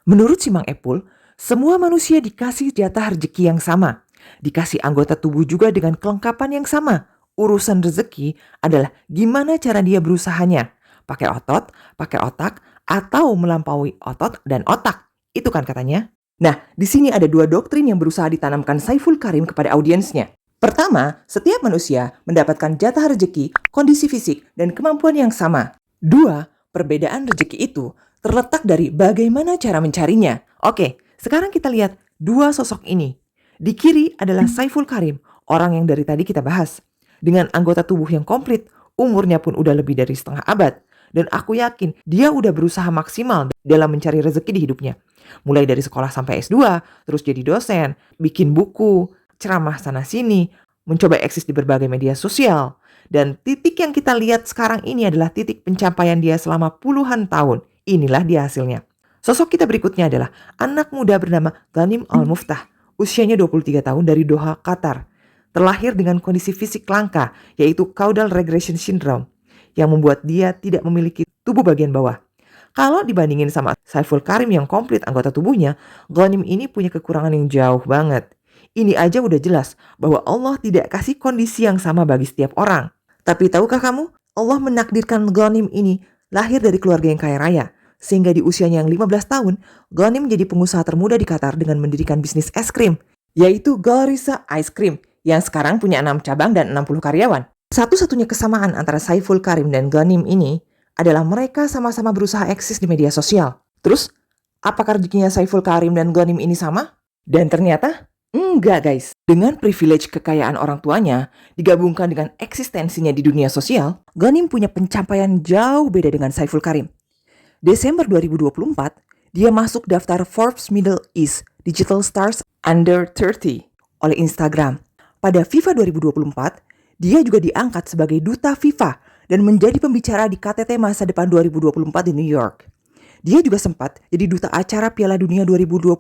S1: Menurut si Mang Epul, semua manusia dikasih jatah rezeki yang sama. Dikasih anggota tubuh juga dengan kelengkapan yang sama. Urusan rezeki adalah gimana cara dia berusahanya. Pakai otot, pakai otak, atau melampaui otot dan otak. Itu kan katanya. Nah, di sini ada dua doktrin yang berusaha ditanamkan Saiful Karim kepada audiensnya. Pertama, setiap manusia mendapatkan jatah rezeki, kondisi fisik, dan kemampuan yang sama. Dua, perbedaan rezeki itu terletak dari bagaimana cara mencarinya. Oke, sekarang kita lihat dua sosok ini. Di kiri adalah Saiful Karim, orang yang dari tadi kita bahas. Dengan anggota tubuh yang komplit, umurnya pun udah lebih dari setengah abad. Dan aku yakin dia udah berusaha maksimal dalam mencari rezeki di hidupnya. Mulai dari sekolah sampai S2, terus jadi dosen, bikin buku, ceramah sana-sini, mencoba eksis di berbagai media sosial. Dan titik yang kita lihat sekarang ini adalah titik pencapaian dia selama puluhan tahun. Inilah dia hasilnya. Sosok kita berikutnya adalah anak muda bernama Ghanim Al-Muftah. Usianya 23 tahun dari Doha, Qatar. Terlahir dengan kondisi fisik langka, yaitu caudal regression syndrome, yang membuat dia tidak memiliki tubuh bagian bawah. Kalau dibandingin sama Saiful Karim yang komplit anggota tubuhnya, Ghanim ini punya kekurangan yang jauh banget. Ini aja udah jelas bahwa Allah tidak kasih kondisi yang sama bagi setiap orang. Tapi tahukah kamu, Allah menakdirkan Ghanim ini lahir dari keluarga yang kaya raya. Sehingga di usianya yang 15 tahun, Ghanim menjadi pengusaha termuda di Qatar dengan mendirikan bisnis es krim, yaitu Galrisa Ice Cream, yang sekarang punya 6 cabang dan 60 karyawan. Satu-satunya kesamaan antara Saiful Karim dan Ghanim ini adalah mereka sama-sama berusaha eksis di media sosial. Terus, apakah rezekinya Saiful Karim dan Ghanim ini sama? Dan ternyata, enggak guys. Dengan privilege kekayaan orang tuanya, digabungkan dengan eksistensinya di dunia sosial, Ghanim punya pencapaian jauh beda dengan Saiful Karim. Desember 2024, dia masuk daftar Forbes Middle East Digital Stars Under 30 oleh Instagram. Pada FIFA 2024, dia juga diangkat sebagai duta FIFA dan menjadi pembicara di KTT Masa Depan 2024 di New York. Dia juga sempat jadi duta acara Piala Dunia 2022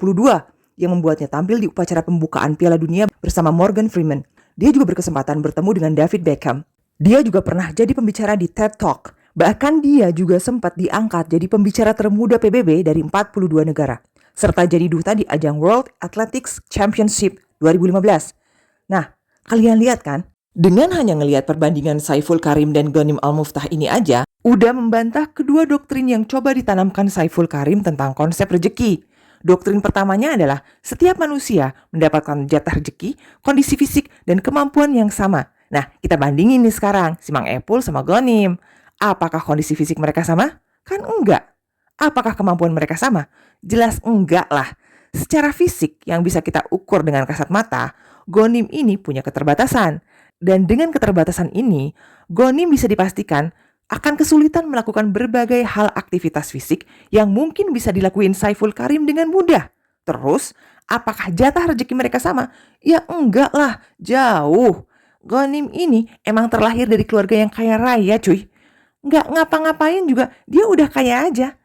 S1: yang membuatnya tampil di upacara pembukaan Piala Dunia bersama Morgan Freeman. Dia juga berkesempatan bertemu dengan David Beckham. Dia juga pernah jadi pembicara di TED Talk. Bahkan dia juga sempat diangkat jadi pembicara termuda PBB dari 42 negara. Serta jadi duta di ajang World Athletics Championship 2015. Nah, kalian lihat kan? Dengan hanya ngelihat perbandingan Saiful Karim dan Ghanim Al-Muftah ini aja, udah membantah kedua doktrin yang coba ditanamkan Saiful Karim tentang konsep rezeki. Doktrin pertamanya adalah setiap manusia mendapatkan jatah rezeki, kondisi fisik, dan kemampuan yang sama. Nah, kita bandingin nih sekarang, si Mang Epul sama Ghanim. Apakah kondisi fisik mereka sama? Kan enggak. Apakah kemampuan mereka sama? Jelas enggak lah. Secara fisik yang bisa kita ukur dengan kasat mata, Ghanim ini punya keterbatasan. Dan dengan keterbatasan ini, Ghanim bisa dipastikan akan kesulitan melakukan berbagai hal aktivitas fisik yang mungkin bisa dilakuin Saiful Karim dengan mudah. Terus, apakah jatah rezeki mereka sama? Ya enggak lah, jauh. Ghanim ini emang terlahir dari keluarga yang kaya raya cuy. Nggak ngapa-ngapain juga, dia udah kaya aja.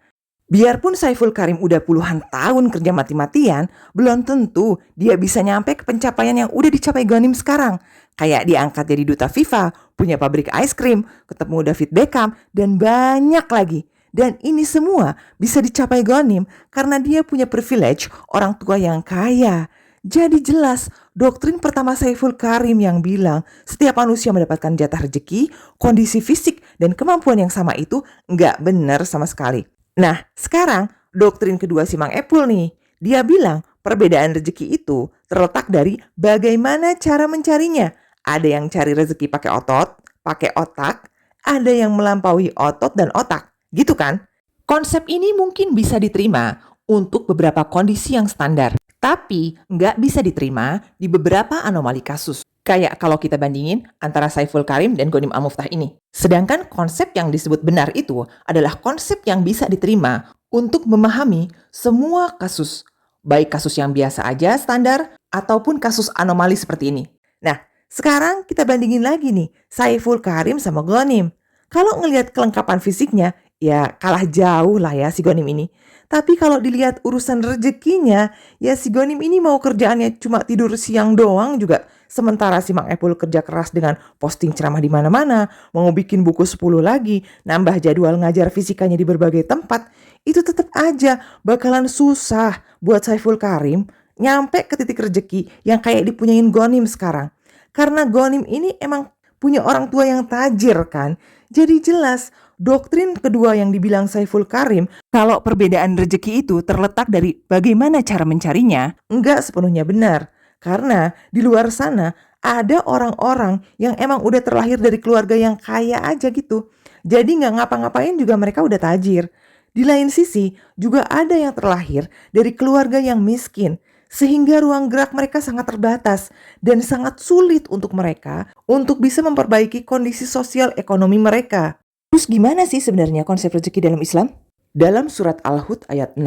S1: Biarpun Saiful Karim udah puluhan tahun kerja mati-matian, belum tentu dia bisa nyampe ke pencapaian yang udah dicapai Ghanim sekarang. Kayak diangkat jadi duta FIFA, punya pabrik ice cream, ketemu David Beckham, dan banyak lagi. Dan ini semua bisa dicapai Ghanim karena dia punya privilege orang tua yang kaya. Jadi jelas, doktrin pertama Saiful Karim yang bilang setiap manusia mendapatkan jatah rezeki, kondisi fisik, dan kemampuan yang sama itu nggak benar sama sekali. Nah, sekarang doktrin kedua si Mang Epul nih. Dia bilang perbedaan rezeki itu terletak dari bagaimana cara mencarinya. Ada yang cari rezeki pakai otot, pakai otak, ada yang melampaui otot dan otak. Gitu kan? Konsep ini mungkin bisa diterima untuk beberapa kondisi yang standar. Tapi nggak bisa diterima di beberapa anomali kasus. Kayak kalau kita bandingin antara Saiful Karim dan Ghanim Al-Muftah ini. Sedangkan konsep yang disebut benar itu adalah konsep yang bisa diterima untuk memahami semua kasus. Baik kasus yang biasa aja, standar, ataupun kasus anomali seperti ini. Nah, sekarang kita bandingin lagi nih, Saiful Karim sama Ghanim. Kalau ngelihat kelengkapan fisiknya, ya kalah jauh lah ya si Ghanim ini. Tapi kalau dilihat urusan rezekinya, ya si Ghanim ini mau kerjaannya cuma tidur siang doang juga. Sementara si Mang Epul kerja keras dengan posting ceramah di mana-mana, mau bikin buku 10 lagi, nambah jadwal ngajar fisikanya di berbagai tempat, itu tetap aja bakalan susah buat Saiful Karim nyampe ke titik rezeki yang kayak dipunyain Ghanim sekarang. Karena Ghanim ini emang punya orang tua yang tajir kan. Jadi jelas doktrin kedua yang dibilang Saiful Karim, kalau perbedaan rezeki itu terletak dari bagaimana cara mencarinya, enggak sepenuhnya benar. Karena di luar sana ada orang-orang yang emang udah terlahir dari keluarga yang kaya aja gitu. Jadi nggak ngapa-ngapain juga mereka udah tajir. Di lain sisi juga ada yang terlahir dari keluarga yang miskin. Sehingga ruang gerak mereka sangat terbatas dan sangat sulit untuk mereka untuk bisa memperbaiki kondisi sosial ekonomi mereka. Terus gimana sih sebenarnya konsep rezeki dalam Islam? Dalam surat Al-Hud ayat 6,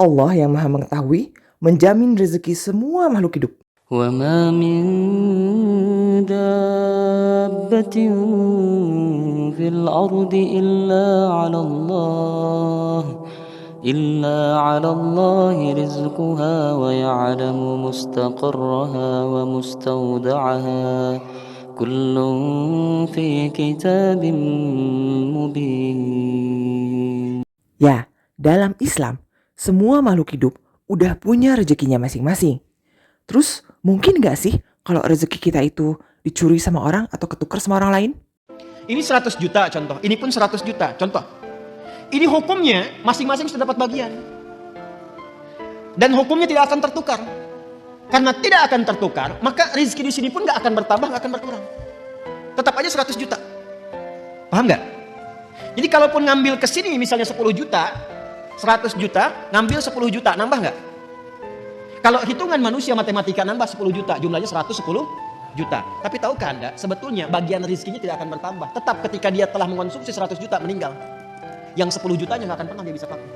S1: Allah yang maha mengetahui menjamin rezeki semua makhluk hidup.
S11: وَمَا مِن دَابَّةٍ فِي الْأَرْضِ إِلَّا عَلَى اللَّهِ رِزْقُهَا وَيَعْلَمُ مُسْتَقَرَّهَا وَمُسْتَوْدَعَهَا كُلٌّ فِي كِتَابٍ مُبِينٍ.
S1: Ya, dalam Islam, semua makhluk hidup udah punya rezekinya masing-masing. Terus mungkin gak sih kalau rezeki kita itu dicuri sama orang atau ketukar sama orang lain?
S15: Ini 100 juta contoh, ini pun 100 juta contoh. Ini hukumnya masing-masing sudah dapat bagian. Dan hukumnya tidak akan tertukar. Karena tidak akan tertukar, maka rezeki di sini pun gak akan bertambah, gak akan berkurang. Tetap aja 100 juta. Paham gak? Jadi kalaupun ngambil ke sini misalnya 10 juta, 100 juta, ngambil 10 juta, nambah gak? Kalau hitungan manusia matematika nambah 10 juta, jumlahnya 110 juta. Tapi tahukah Anda, sebetulnya bagian rezekinya tidak akan bertambah. Tetap ketika dia telah mengkonsumsi 100 juta meninggal. Yang 10 jutanya nggak akan pernah dia bisa pakai.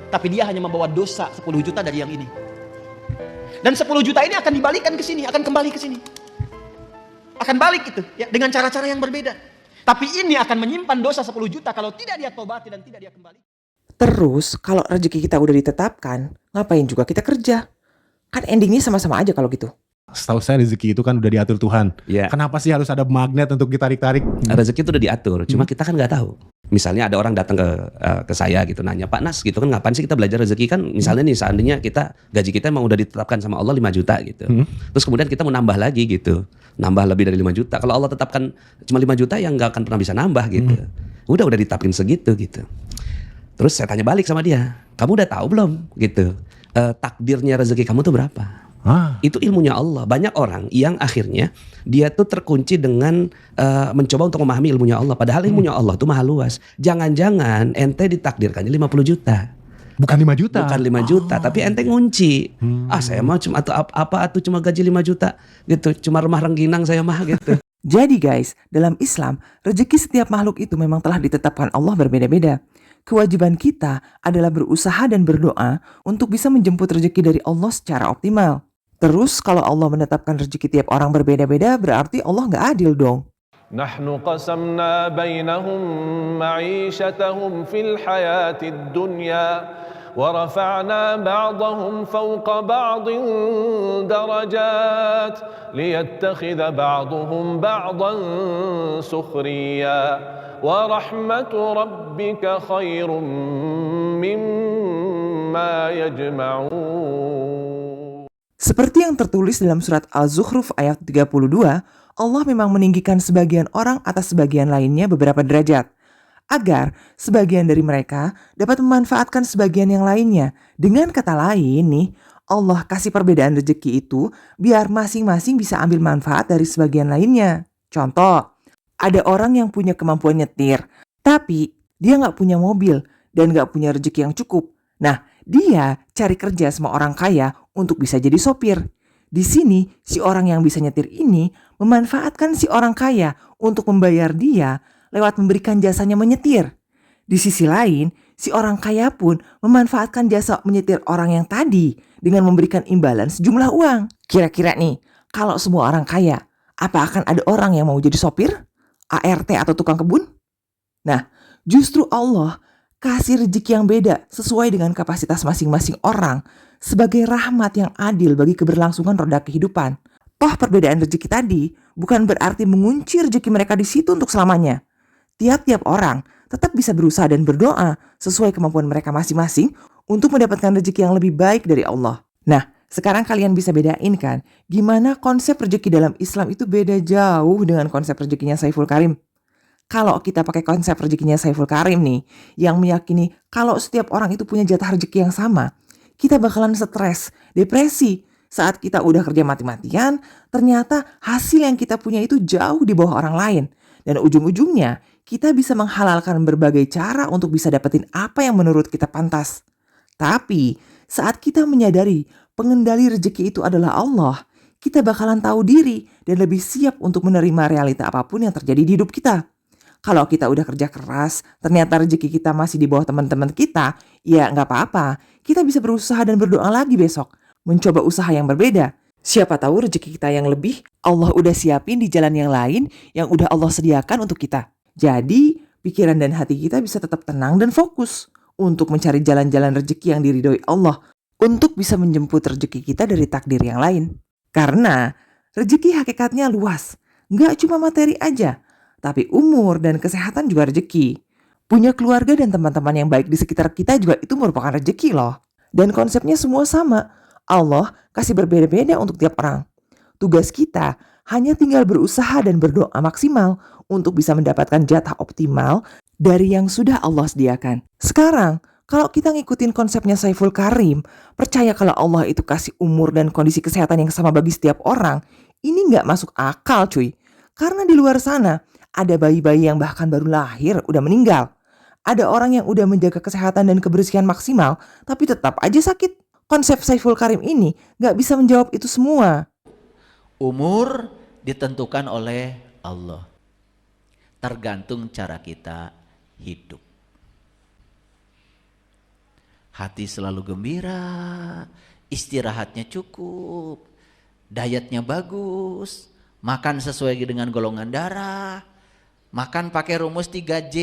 S15: Tapi dia hanya membawa dosa 10 juta dari yang ini. Dan 10 juta ini akan dibalikan ke sini, akan kembali ke sini. Akan balik itu, ya, dengan cara-cara yang berbeda. Tapi ini akan menyimpan dosa 10 juta kalau tidak dia tobati dan tidak dia kembali.
S1: Terus kalau rezeki kita udah ditetapkan, ngapain juga kita kerja? Kan endingnya sama-sama aja kalau gitu.
S16: Setahu saya rezeki itu kan udah diatur Tuhan.
S17: Ya.
S16: Kenapa sih harus ada magnet untuk ditarik-tarik?
S17: Rezeki itu udah diatur, cuma kita kan nggak tahu. Misalnya ada orang datang ke saya gitu nanya, Pak Nas gitu kan ngapain sih kita belajar rezeki kan? Misalnya nih seandainya gaji kita emang udah ditetapkan sama Allah 5 juta gitu. Terus kemudian kita mau nambah lagi gitu. Nambah lebih dari 5 juta. Kalau Allah tetapkan cuma 5 juta yang nggak akan pernah bisa nambah gitu. Udah ditapin segitu gitu. Terus saya tanya balik sama dia, kamu udah tahu belum gitu? Takdirnya rezeki kamu tuh berapa? Itu ilmunya Allah. Banyak orang yang akhirnya dia tuh terkunci dengan mencoba untuk memahami ilmunya Allah. Padahal ilmunya Allah tuh maha luas. Jangan-jangan ente ditakdirkannya 50 juta.
S16: Bukan 5 juta.
S17: Bukan 5 juta, tapi ente ngunci. Saya mah cuma atau cuma gaji 5 juta gitu. Cuma rumah rengginang saya mah gitu.
S1: Jadi guys, dalam Islam, rezeki setiap makhluk itu memang telah ditetapkan Allah berbeda-beda. Kewajiban kita adalah berusaha dan berdoa untuk bisa menjemput rezeki dari Allah secara optimal. Terus kalau Allah menetapkan rezeki tiap orang berbeda-beda, berarti Allah nggak adil dong.
S10: نحن قسمنا بينهم معيشتهم في الحياة الدنيا ورفعنا بعضهم فوق بعض درجات ليتخذ بعضهم بعضا سخريا ورحمة ربك خير مما يجمعون.
S1: Seperti yang tertulis dalam surat Al-Zukhruf ayat 32, Allah memang meninggikan sebagian orang atas sebagian lainnya beberapa derajat, agar sebagian dari mereka dapat memanfaatkan sebagian yang lainnya. Dengan kata lain nih, Allah kasih perbedaan rezeki itu biar masing-masing bisa ambil manfaat dari sebagian lainnya. Contoh, ada orang yang punya kemampuan nyetir, tapi dia nggak punya mobil dan nggak punya rezeki yang cukup. Nah, dia cari kerja sama orang kaya untuk bisa jadi sopir. Di sini, si orang yang bisa nyetir ini memanfaatkan si orang kaya untuk membayar dia lewat memberikan jasanya menyetir. Di sisi lain, si orang kaya pun memanfaatkan jasa menyetir orang yang tadi dengan memberikan imbalan sejumlah uang. Kira-kira nih, kalau semua orang kaya, apa akan ada orang yang mau jadi sopir, ART atau tukang kebun? Nah, justru Allah kasih rezeki yang beda sesuai dengan kapasitas masing-masing orang sebagai rahmat yang adil bagi keberlangsungan roda kehidupan. Toh perbedaan rezeki tadi bukan berarti mengunci rezeki mereka di situ untuk selamanya. Tiap-tiap orang tetap bisa berusaha dan berdoa sesuai kemampuan mereka masing-masing untuk mendapatkan rezeki yang lebih baik dari Allah. Nah, Sekarang kalian bisa bedain kan, gimana konsep rezeki dalam Islam itu beda jauh dengan konsep rezekinya Saiful Karim. Kalau kita pakai konsep rezekinya Saiful Karim nih, yang meyakini kalau setiap orang itu punya jatah rezeki yang sama, kita bakalan stres, depresi. Saat kita udah kerja mati-matian, ternyata hasil yang kita punya itu jauh di bawah orang lain. Dan ujung-ujungnya, kita bisa menghalalkan berbagai cara untuk bisa dapetin apa yang menurut kita pantas. Tapi, saat kita menyadari pengendali rezeki itu adalah Allah, kita bakalan tahu diri dan lebih siap untuk menerima realita apapun yang terjadi di hidup kita. Kalau kita udah kerja keras, ternyata rezeki kita masih di bawah teman-teman kita, ya nggak apa-apa. Kita bisa berusaha dan berdoa lagi besok. Mencoba usaha yang berbeda. Siapa tahu rezeki kita yang lebih, Allah udah siapin di jalan yang lain yang udah Allah sediakan untuk kita. Jadi, pikiran dan hati kita bisa tetap tenang dan fokus untuk mencari jalan-jalan rezeki yang diridhoi Allah, untuk bisa menjemput rezeki kita dari takdir yang lain. Karena rezeki hakikatnya luas, nggak cuma materi aja, tapi umur dan kesehatan juga rezeki. Punya keluarga dan teman-teman yang baik di sekitar kita juga itu merupakan rezeki loh. Dan konsepnya semua sama. Allah kasih berbeda-beda untuk tiap orang. Tugas kita hanya tinggal berusaha dan berdoa maksimal untuk bisa mendapatkan jatah optimal dari yang sudah Allah sediakan. Sekarang, kalau kita ngikutin konsepnya Saiful Karim, percaya kalau Allah itu kasih umur dan kondisi kesehatan yang sama bagi setiap orang, ini nggak masuk akal cuy. Karena di luar sana, ada bayi-bayi yang bahkan baru lahir udah meninggal. Ada orang yang udah menjaga kesehatan dan kebersihan maksimal, tapi tetap aja sakit. Konsep Saiful Karim ini nggak bisa menjawab itu semua.
S2: Umur ditentukan oleh Allah. Tergantung cara kita hidup. Hati selalu gembira, istirahatnya cukup, dietnya bagus, makan sesuai dengan golongan darah, makan pakai rumus 3J,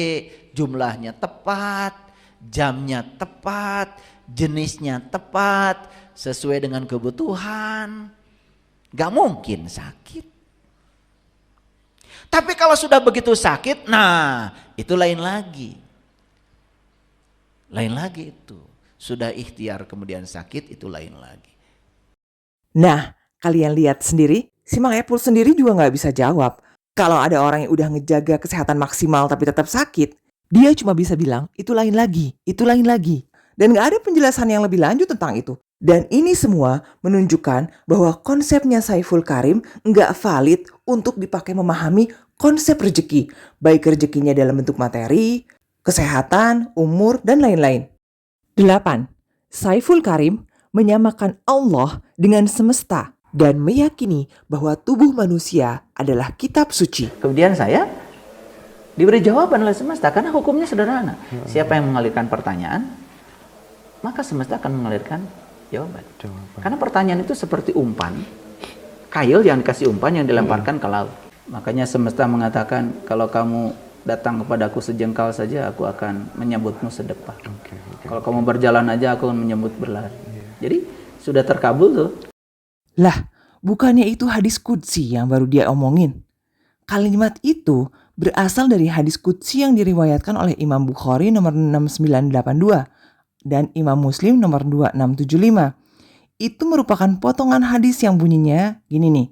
S2: jumlahnya tepat, jamnya tepat, jenisnya tepat, sesuai dengan kebutuhan. Gak mungkin sakit. Tapi kalau sudah begitu sakit, nah itu lain lagi. Lain lagi itu. Sudah ikhtiar kemudian sakit, itu lain lagi.
S1: Nah, kalian lihat sendiri, si Mang Epul sendiri juga gak bisa jawab. Kalau ada orang yang udah ngejaga kesehatan maksimal tapi tetap sakit, dia cuma bisa bilang, itu lain lagi, itu lain lagi. Dan gak ada penjelasan yang lebih lanjut tentang itu. Dan ini semua menunjukkan bahwa konsepnya Saiful Karim gak valid untuk dipakai memahami konsep rezeki. Baik rezekinya dalam bentuk materi, kesehatan, umur, dan lain-lain. 8. Saiful Karim menyamakan Allah dengan semesta dan meyakini bahwa tubuh manusia adalah kitab suci.
S12: Kemudian saya diberi jawaban oleh semesta karena hukumnya sederhana. Siapa yang mengalirkan pertanyaan, maka semesta akan mengalirkan jawaban. Karena pertanyaan itu seperti umpan. Kail yang dikasih umpan yang dilemparkan ke laut. Makanya semesta mengatakan, kalau kamu datang kepadaku sejengkal saja, aku akan menyambutmu sedepah. Kalau kamu berjalan aja, aku akan menyambut berlari. Jadi sudah terkabul tuh.
S1: Lah, bukannya itu hadis qudsi yang baru dia omongin? Kalimat itu berasal dari hadis qudsi yang diriwayatkan oleh Imam Bukhari nomor 6982. Dan Imam Muslim nomor 2675. Itu merupakan potongan hadis yang bunyinya gini nih.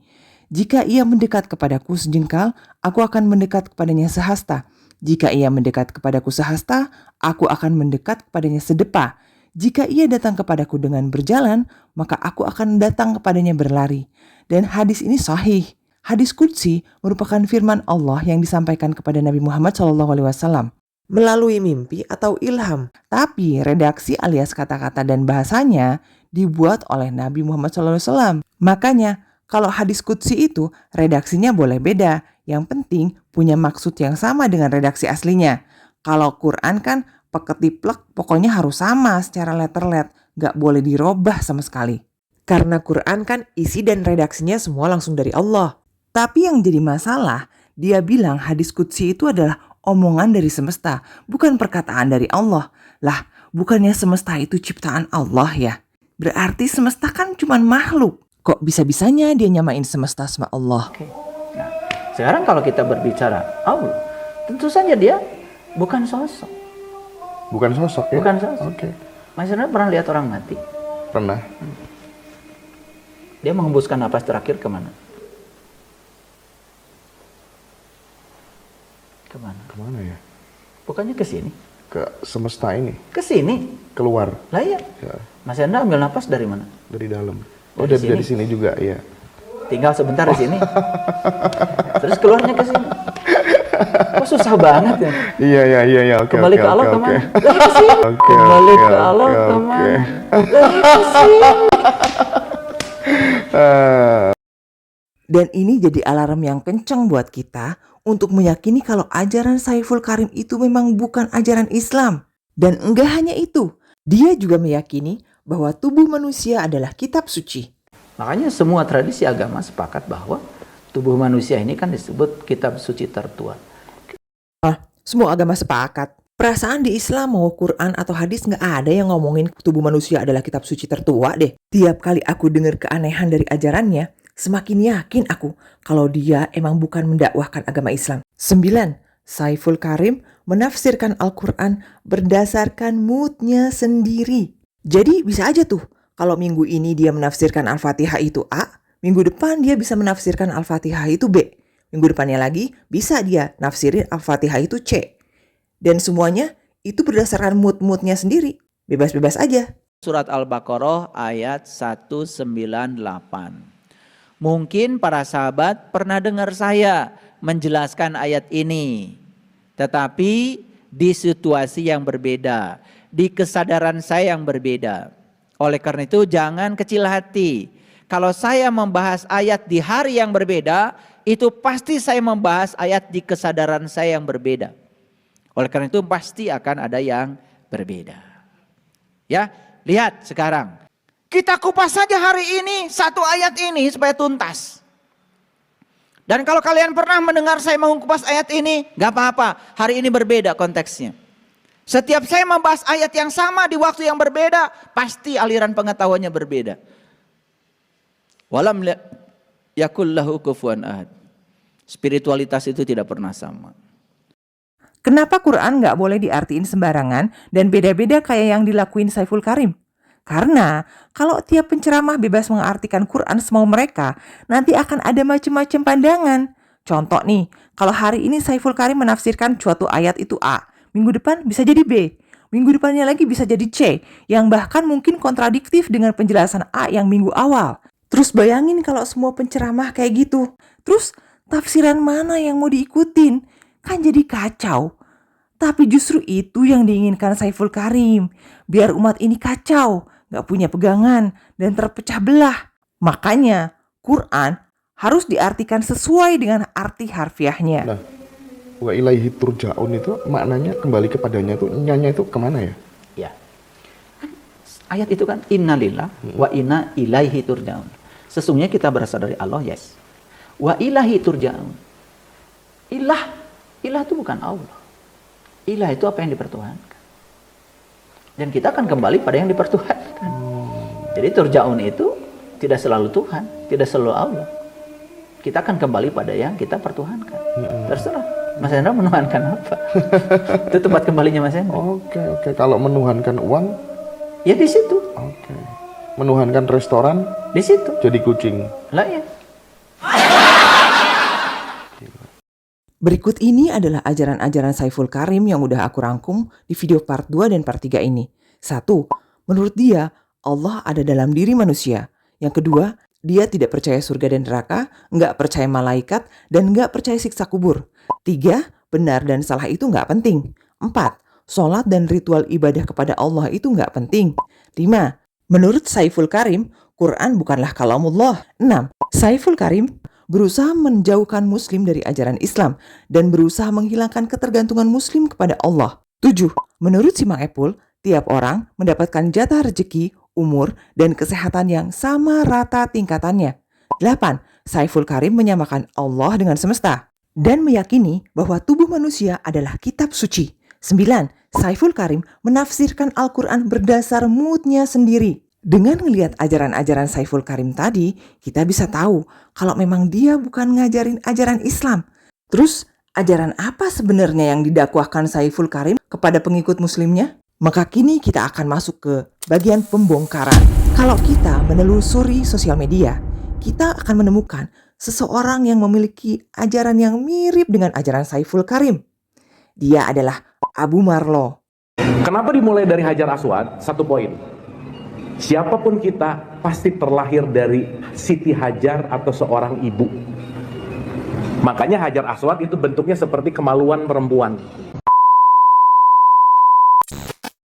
S1: Jika ia mendekat kepadaku sejengkal, aku akan mendekat kepadanya sehasta. Jika ia mendekat kepadaku sehasta, aku akan mendekat kepadanya sedepah. Jika ia datang kepadaku dengan berjalan, maka aku akan datang kepadanya berlari. Dan hadis ini sahih. Hadis qudsi merupakan firman Allah yang disampaikan kepada Nabi Muhammad SAW. Melalui mimpi atau ilham. Tapi redaksi alias kata-kata dan bahasanya dibuat oleh Nabi Muhammad SAW. Makanya kalau hadis qudsi itu redaksinya boleh beda. Yang penting punya maksud yang sama dengan redaksi aslinya. Kalau Quran kan peketiplek pokoknya harus sama secara letter-let. Gak boleh dirubah sama sekali. Karena Quran kan isi dan redaksinya semua langsung dari Allah. Tapi yang jadi masalah, dia bilang hadis qudsi itu adalah omongan dari semesta, bukan perkataan dari Allah. Lah, bukannya semesta itu ciptaan Allah ya? Berarti semesta kan cuma makhluk. Kok bisa-bisanya dia nyamain semesta sama Allah?
S12: Nah, sekarang kalau kita berbicara Allah, tentu saja dia bukan sosok.
S18: Bukan sosok ya?
S12: Bukan sosok.
S18: Oke.
S12: Mas Ronald pernah lihat orang mati?
S18: Pernah.
S12: Dia menghembuskan napas terakhir kemana? Kemana?
S18: Kemana ya?
S12: Bukannya ke sini?
S18: Ke semesta ini.
S12: Ke sini?
S18: Keluar.
S12: Lah iya.
S18: Ya.
S12: Mas Hendra ambil napas dari mana?
S18: Dari dalam. Oh, dari sini juga, ya.
S12: Tinggal sebentar di sini. Terus keluarnya ke sini. Kok susah banget ya?
S18: Iya. Oke.
S12: Kembali ke Allah kemana? Lah ke sini. Kembali ke Allah kemana? Lah ke sini.
S1: Dan ini jadi alarm yang kencang buat kita untuk meyakini kalau ajaran Saiful Karim itu memang bukan ajaran Islam. Dan enggak hanya itu, dia juga meyakini bahwa tubuh manusia adalah kitab suci.
S12: Makanya semua tradisi agama sepakat bahwa tubuh manusia ini kan disebut kitab suci tertua.
S1: Semua agama sepakat. Perasaan di Islam mau Quran atau hadis nggak ada yang ngomongin tubuh manusia adalah kitab suci tertua deh. Tiap kali aku dengar keanehan dari ajarannya, semakin yakin aku kalau dia emang bukan mendakwahkan agama Islam. 9. Saiful Karim menafsirkan Al-Quran berdasarkan moodnya sendiri. Jadi bisa aja tuh, kalau minggu ini dia menafsirkan Al-Fatihah itu A, minggu depan dia bisa menafsirkan Al-Fatihah itu B. Minggu depannya lagi bisa dia nafsirin Al-Fatihah itu C. Dan semuanya itu berdasarkan mood-moodnya sendiri. Bebas-bebas aja.
S12: Surat Al-Baqarah ayat 198. Mungkin para sahabat pernah dengar saya menjelaskan ayat ini. Tetapi di situasi yang berbeda. Di kesadaran saya yang berbeda. Oleh karena itu jangan kecil hati. Kalau saya membahas ayat di hari yang berbeda, itu pasti saya membahas ayat di kesadaran saya yang berbeda. Oleh karena itu pasti akan ada yang berbeda. Ya, lihat sekarang. Kita kupas saja hari ini satu ayat ini supaya tuntas. Dan kalau kalian pernah mendengar saya mengupas ayat ini, gak apa-apa. Hari ini berbeda konteksnya. Setiap saya membahas ayat yang sama di waktu yang berbeda, pasti aliran pengetahuannya berbeda. Walam yakul lahu kufuwan ahad. Spiritualitas itu tidak pernah sama.
S1: Kenapa Quran nggak boleh diartiin sembarangan dan beda-beda kayak yang dilakuin Saiful Karim? Karena kalau tiap penceramah bebas mengartikan Quran semau mereka, nanti akan ada macam-macam pandangan. Contoh nih, kalau hari ini Saiful Karim menafsirkan suatu ayat itu A, minggu depan bisa jadi B, minggu depannya lagi bisa jadi C, yang bahkan mungkin kontradiktif dengan penjelasan A yang minggu awal. Terus bayangin kalau semua penceramah kayak gitu. Terus tafsiran mana yang mau diikutin? Kan jadi kacau. Tapi justru itu yang diinginkan Saiful Karim. Biar umat ini kacau, gak punya pegangan, dan terpecah belah. Makanya Quran harus diartikan sesuai dengan arti harfiahnya.
S18: Nah, wa ilaihi turja'un itu maknanya kembali kepadanya itu, nyanya itu kemana ya?
S12: Ya. Ayat itu kan innalillah wa inna ilaihi turja'un. Sesungguhnya kita berasal dari Allah, yes. Wa ilahi turja'un. Ilah itu bukan Allah. Ilah itu apa yang dipertuhankan. Dan kita akan kembali pada yang dipertuhankan. Jadi turja'un itu tidak selalu Tuhan, tidak selalu Allah. Kita akan kembali pada yang kita pertuhankan. Terserah. Mas Hendra menuhankan apa? Itu tempat kembalinya Mas Hendra.
S18: Oke. Kalau menuhankan uang?
S12: Ya di situ.
S18: Oke. Menuhankan restoran?
S12: Di situ.
S18: Jadi kucing?
S12: Lah ya.
S1: Berikut ini adalah ajaran-ajaran Saiful Karim yang udah aku rangkum di video part 2 dan part 3 ini. 1. Menurut dia, Allah ada dalam diri manusia. Yang kedua, dia tidak percaya surga dan neraka, nggak percaya malaikat, dan nggak percaya siksa kubur. 3. Benar dan salah itu nggak penting. 4. Sholat dan ritual ibadah kepada Allah itu nggak penting. 5. Menurut Saiful Karim, Quran bukanlah kalamullah. 6. Saiful Karim berusaha menjauhkan muslim dari ajaran Islam dan berusaha menghilangkan ketergantungan muslim kepada Allah. 7. Menurut si Mang Epul, tiap orang mendapatkan jatah rezeki, umur, dan kesehatan yang sama rata tingkatannya. 8. Saiful Karim menyamakan Allah dengan semesta dan meyakini bahwa tubuh manusia adalah kitab suci. 9. Saiful Karim menafsirkan Al-Quran berdasar moodnya sendiri. Dengan ngelihat ajaran-ajaran Saiful Karim tadi, kita bisa tahu kalau memang dia bukan ngajarin ajaran Islam. Terus, ajaran apa sebenarnya yang didakwahkan Saiful Karim kepada pengikut muslimnya? Maka kini kita akan masuk ke bagian pembongkaran. Kalau kita menelusuri sosial media, kita akan menemukan seseorang yang memiliki ajaran yang mirip dengan ajaran Saiful Karim. Dia adalah Abu Marlo.
S19: Kenapa dimulai dari Hajar Aswad? Satu poin. Siapapun kita pasti terlahir dari Siti Hajar atau seorang ibu. Makanya Hajar Aswad itu bentuknya seperti kemaluan perempuan.